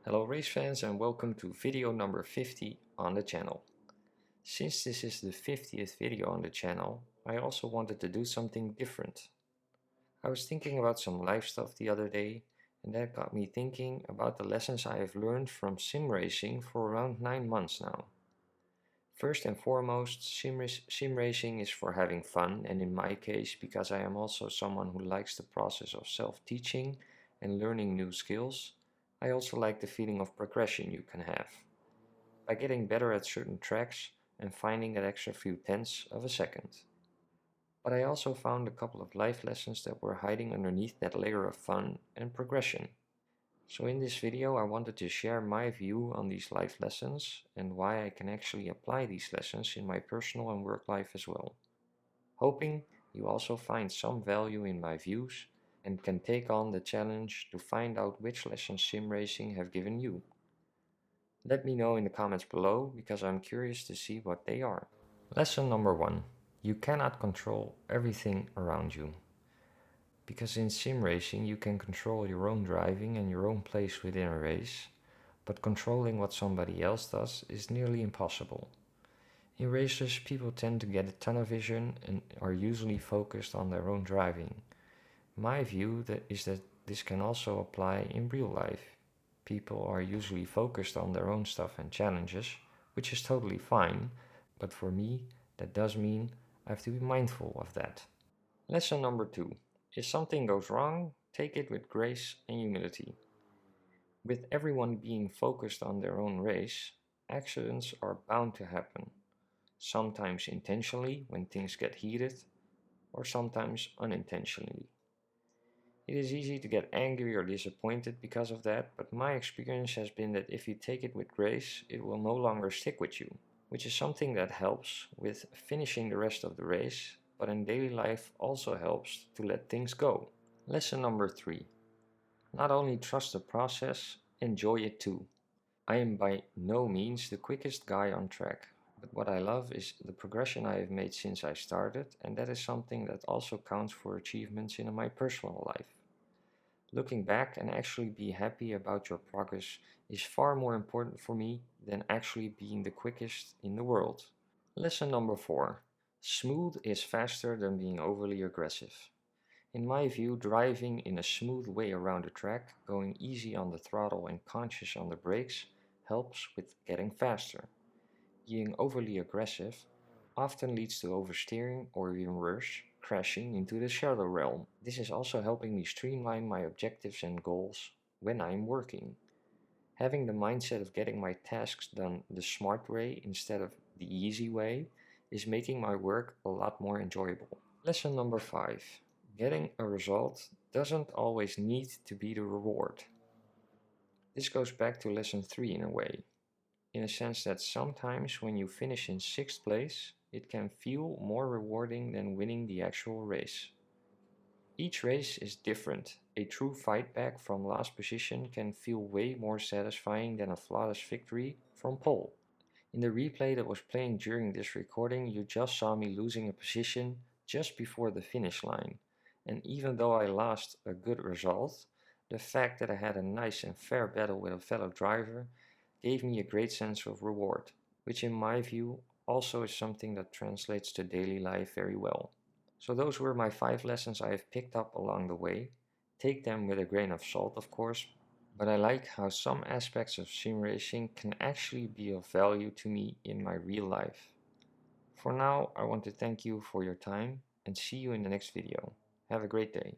Hello race fans and welcome to video number 50 on the channel. Since this is the 50th video on the channel, I also wanted to do something different. I was thinking about some life stuff the other day, and that got me thinking about the lessons I have learned from sim racing for around 9 months now. First and foremost, sim racing is for having fun, and in my case, because I am also someone who likes the process of self-teaching and learning new skills, I also like the feeling of progression you can have by getting better at certain tracks and finding that extra few tenths of a second. But I also found a couple of life lessons that were hiding underneath that layer of fun and progression. So in this video I wanted to share my view on these life lessons and why I can actually apply these lessons in my personal and work life as well. Hoping you also find some value in my views and can take on the challenge to find out which lessons sim racing have given you. Let me know in the comments below because I'm curious to see what they are. Lesson number 1. You cannot control everything around you. Because in sim racing you can control your own driving and your own place within a race, but controlling what somebody else does is nearly impossible. In races, people tend to get a tunnel vision and are usually focused on their own driving. My view is that this can also apply in real life. People are usually focused on their own stuff and challenges, which is totally fine, but for me, that does mean I have to be mindful of that. Lesson number 2. If something goes wrong, take it with grace and humility. With everyone being focused on their own race, accidents are bound to happen. Sometimes intentionally when things get heated, or sometimes unintentionally. It is easy to get angry or disappointed because of that, but my experience has been that if you take it with grace, it will no longer stick with you, which is something that helps with finishing the rest of the race, but in daily life also helps to let things go. Lesson number 3. Not only trust the process, enjoy it too. I am by no means the quickest guy on track, but what I love is the progression I have made since I started, and that is something that also counts for achievements in my personal life. Looking back and actually be happy about your progress is far more important for me than actually being the quickest in the world. Lesson number 4. Smooth is faster than being overly aggressive. In my view, driving in a smooth way around the track, going easy on the throttle and conscious on the brakes, helps with getting faster. Being overly aggressive often leads to oversteering or even worse, crashing into the shadow realm. This is also helping me streamline my objectives and goals when I'm working. Having the mindset of getting my tasks done the smart way instead of the easy way is making my work a lot more enjoyable. Lesson number 5. Getting a result doesn't always need to be the reward. This goes back to lesson 3 in a way, in a sense that sometimes when you finish in 6th place, it can feel more rewarding than winning the actual race. Each race is different. A true fight back from last position can feel way more satisfying than a flawless victory from pole. In the replay that was playing during this recording, you just saw me losing a position just before the finish line. And even though I lost a good result, the fact that I had a nice and fair battle with a fellow driver gave me a great sense of reward, which in my view also is something that translates to daily life very well. So those were my 5 lessons I have picked up along the way. Take them with a grain of salt, of course, but I like how some aspects of sim racing can actually be of value to me in my real life. For now, I want to thank you for your time and see you in the next video. Have a great day.